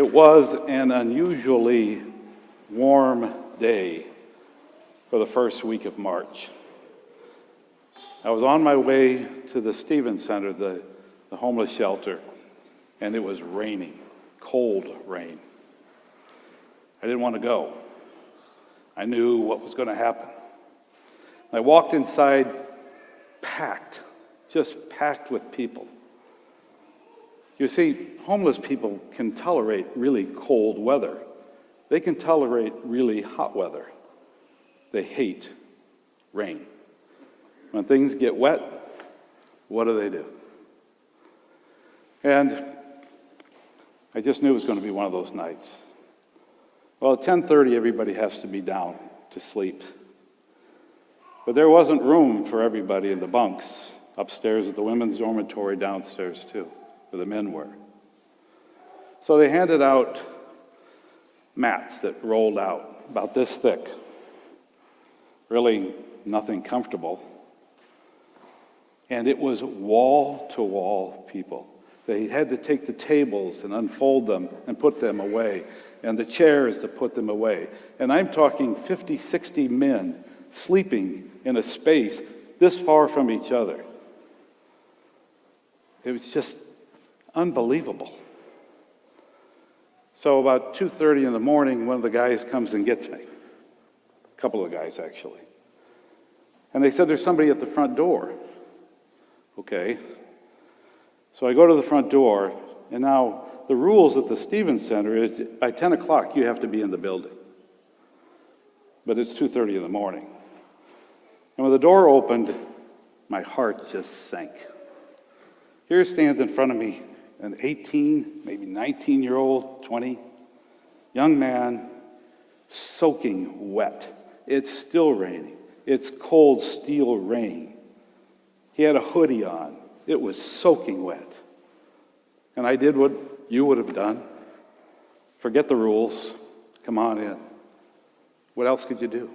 It was an unusually warm day for the first week of March. I was on my way to the Stevens Center, the homeless shelter, and it was raining, cold rain. I didn't want to go. I knew what was going to happen. I walked inside packed, just packed with people. You see, homeless people can tolerate really cold weather. They can tolerate really hot weather. They hate rain. When things get wet, what do? And I just knew it was going to be one of those nights. Well, at 10:30, everybody has to be down to sleep. But there wasn't room for everybody in the bunks upstairs at the women's dormitory, downstairs too, where the men were. So they handed out mats that rolled out about this thick. Really nothing comfortable. And it was wall-to-wall people. They had to take the tables and unfold them and put them away, and the chairs to put them away. And I'm talking 50, 60 men sleeping in a space this far from each other. It was just unbelievable. So about 2:30 in the morning, one of the guys comes and gets me. A couple of guys, actually. And they said, there's somebody at the front door. Okay. So I go to the front door, and now the rules at the Stevens Center is by 10 o'clock you have to be in the building. But it's 2:30 in the morning. And when the door opened, my heart just sank. Here stands in front of me an 18, maybe 19-year-old, 20, young man, soaking wet. It's still raining. It's cold steel rain. He had a hoodie on. It was soaking wet. And I did what you would have done. Forget the rules. Come on in. What else could you do?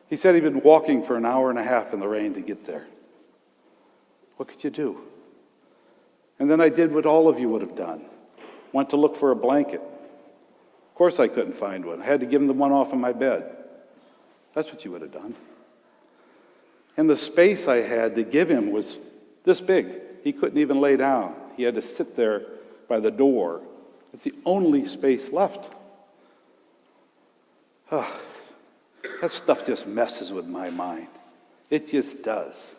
He said he'd been walking for an hour and a half in the rain to get there. What could you do? And then I did what all of you would have done. Went to look for a blanket. Of course I couldn't find one. I had to give him the one off of my bed. That's what you would have done. And the space I had to give him was this big. He couldn't even lay down. He had to sit there by the door. It's the only space left. Oh, that stuff just messes with my mind. It just does.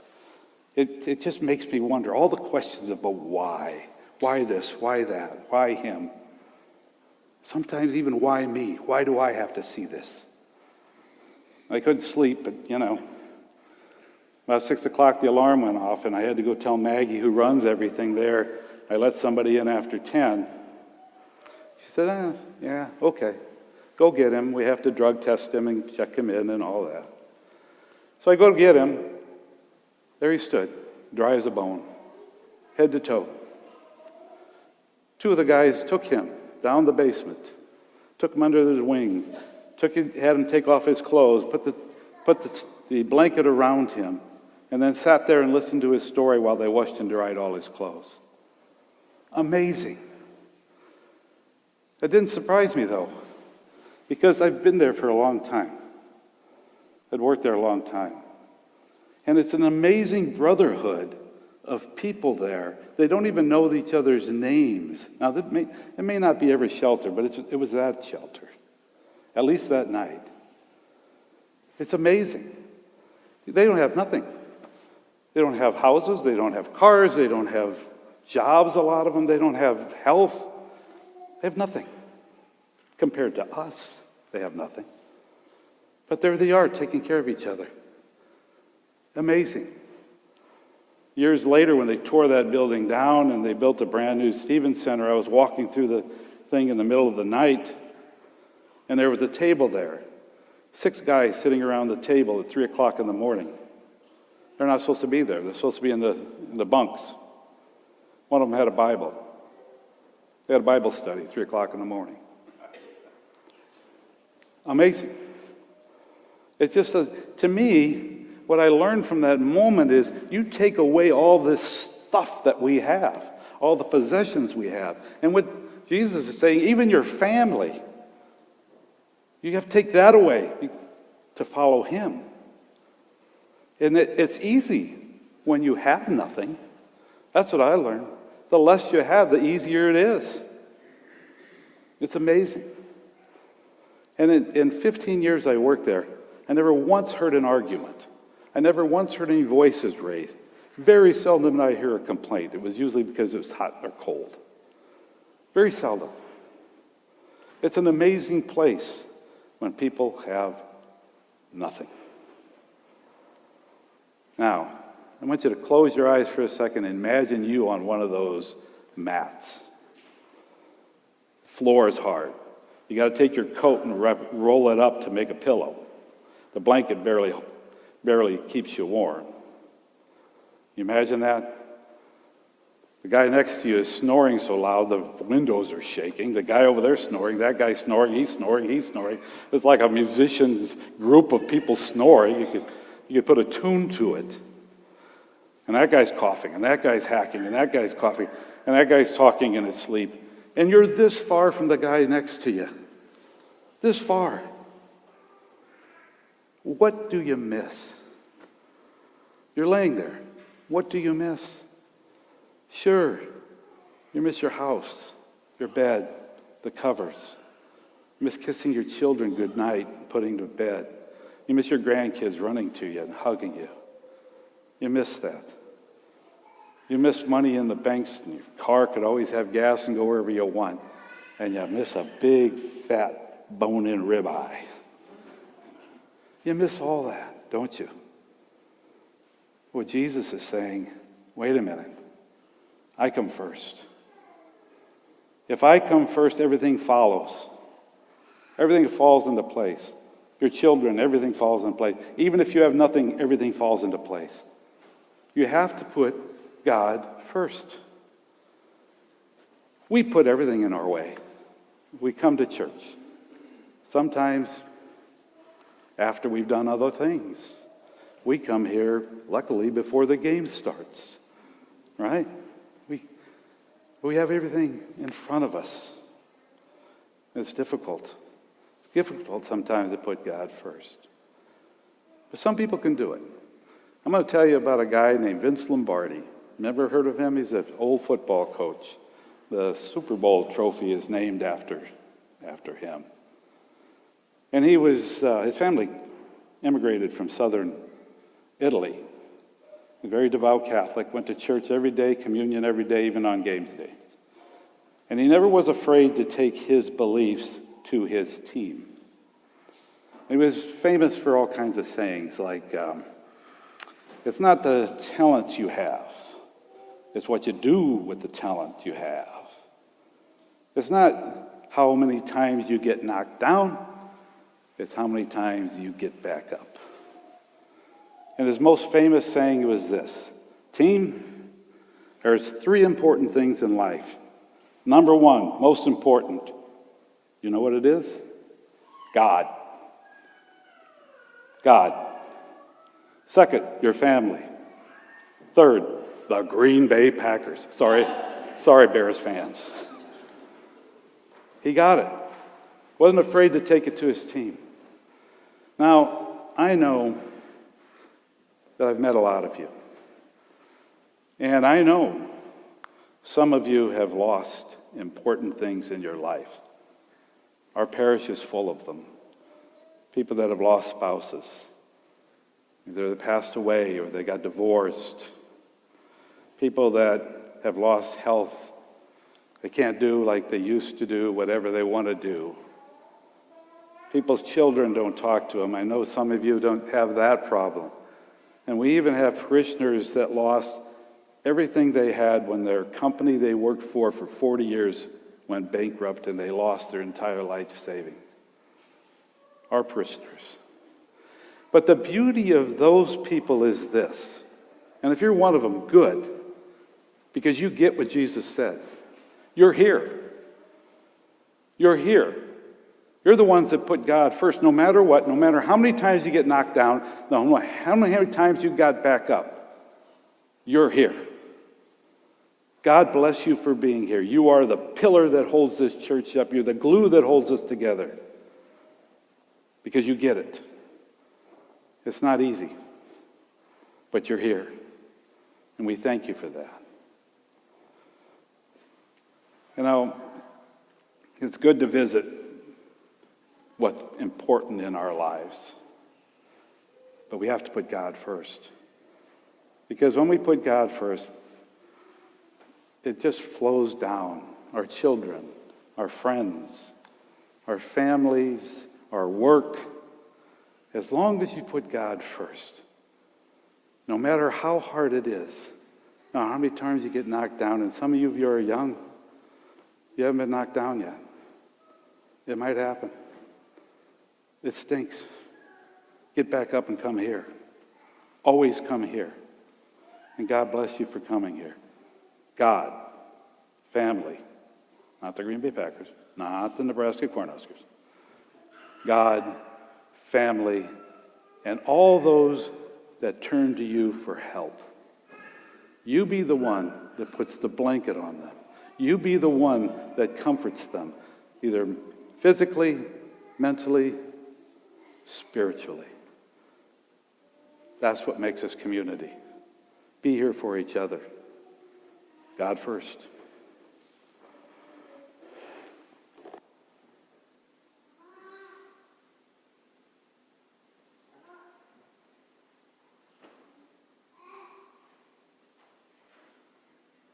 It just makes me wonder all the questions about why. Why this? Why that? Why him? Sometimes even why me? Why do I have to see this? I couldn't sleep, but about 6 o'clock the alarm went off, and I had to go tell Maggie, who runs everything there, I let somebody in after 10. She said, yeah, okay. Go get him. We have to drug test him and check him in and all that. So I go to get him. There he stood, dry as a bone, head to toe. Two of the guys took him down the basement, took him under his wing, had him take off his clothes, put the blanket around him, and then sat there and listened to his story while they washed and dried all his clothes. Amazing. That didn't surprise me, though, because I've been there for a long time. I'd worked there a long time. And it's an amazing brotherhood of people there. They don't even know each other's names. Now, it may not be every shelter, but it was that shelter, at least that night. It's amazing. They don't have nothing. They don't have houses. They don't have cars. They don't have jobs, a lot of them. They don't have health. They have nothing. Compared to us, they have nothing. But there they are, taking care of each other. Amazing. Years later, when they tore that building down and they built a brand new Stevens Center, I was walking through the thing in the middle of the night, and there was a table there. 6 guys sitting around the table at 3 o'clock in the morning. They're not supposed to be there. They're supposed to be in the bunks. One of them had a Bible. They had a Bible study at 3 o'clock in the morning. Amazing. It just says, to me, what I learned from that moment is you take away all this stuff that we have, all the possessions we have, and Jesus is saying, even your family, you have to take that away to follow him. And it's easy when you have nothing. That's what I learned. The less you have, the easier it is. It's amazing. And in 15 years I worked there, I never once heard an argument. I never once heard any voices raised. Very seldom did I hear a complaint. It was usually because it was hot or cold. Very seldom. It's an amazing place when people have nothing. Now, I want you to close your eyes for a second and imagine you on one of those mats. The floor is hard. You got to take your coat and roll it up to make a pillow. The blanket barely keeps you warm. You imagine that? The guy next to you is snoring so loud the windows are shaking. The guy over there snoring, that guy's snoring, he's snoring, he's snoring. It's like a musician's group of people snoring. You could put a tune to it. And that guy's coughing, and that guy's hacking, and that guy's coughing, and that guy's talking in his sleep. And you're this far from the guy next to you. This far. What do you miss? You're laying there. What do you miss? Sure, you miss your house, your bed, the covers. You miss kissing your children goodnight and putting them to bed. You miss your grandkids running to you and hugging you. You miss that. You miss money in the banks, and your car could always have gas and go wherever you want. And you miss a big, fat, bone-in ribeye. You miss all that, don't you? Well, Jesus is saying, wait a minute. I come first. If I come first, everything follows. Everything falls into place. Your children, everything falls into place. Even if you have nothing, everything falls into place. You have to put God first. We put everything in our way. We come to church. Sometimes, after we've done other things, we come here, luckily, before the game starts. Right? We have everything in front of us. It's difficult. It's difficult sometimes to put God first. But some people can do it. I'm going to tell you about a guy named Vince Lombardi. Never heard of him? He's an old football coach. The Super Bowl trophy is named after him. And his family immigrated from southern Italy. A very devout Catholic, went to church every day, communion every day, even on game days. And he never was afraid to take his beliefs to his team. He was famous for all kinds of sayings like, it's not the talent you have, it's what you do with the talent you have. It's not how many times you get knocked down, it's how many times you get back up. And his most famous saying was this: team, there's 3 important things in life. Number 1, most important, you know what it is? God. God. Second, your family. Third, the Green Bay Packers. Sorry, Bears fans. He got it. Wasn't afraid to take it to his team. Now, I know that I've met a lot of you. And I know some of you have lost important things in your life. Our parish is full of them. People that have lost spouses. Either they passed away or they got divorced. People that have lost health. They can't do like they used to do, whatever they want to do. People's children don't talk to them. I know some of you don't have that problem. And we even have parishioners that lost everything they had when their company they worked for 40 years went bankrupt and they lost their entire life savings. Our parishioners. But the beauty of those people is this, and if you're one of them, good, because you get what Jesus said. You're here. You're here. You're the ones that put God first, no matter what, no matter how many times you get knocked down, no matter how many times you got back up. You're here. God bless you for being here. You are the pillar that holds this church up. You're the glue that holds us together. Because you get it. It's not easy. But you're here. And we thank you for that. You know, it's good to visit what's important in our lives. But we have to put God first. Because when we put God first, it just flows down. Our children, our friends, our families, our work. As long as you put God first, no matter how hard it is, now how many times you get knocked down, and some of you are young, you haven't been knocked down yet. It might happen. It stinks. Get back up and come here. Always come here. And God bless you for coming here. God, family, not the Green Bay Packers, not the Nebraska Cornhuskers. God, family, and all those that turn to you for help. You be the one that puts the blanket on them. You be the one that comforts them, either physically, mentally, spiritually. That's what makes us community. Be here for each other. God first.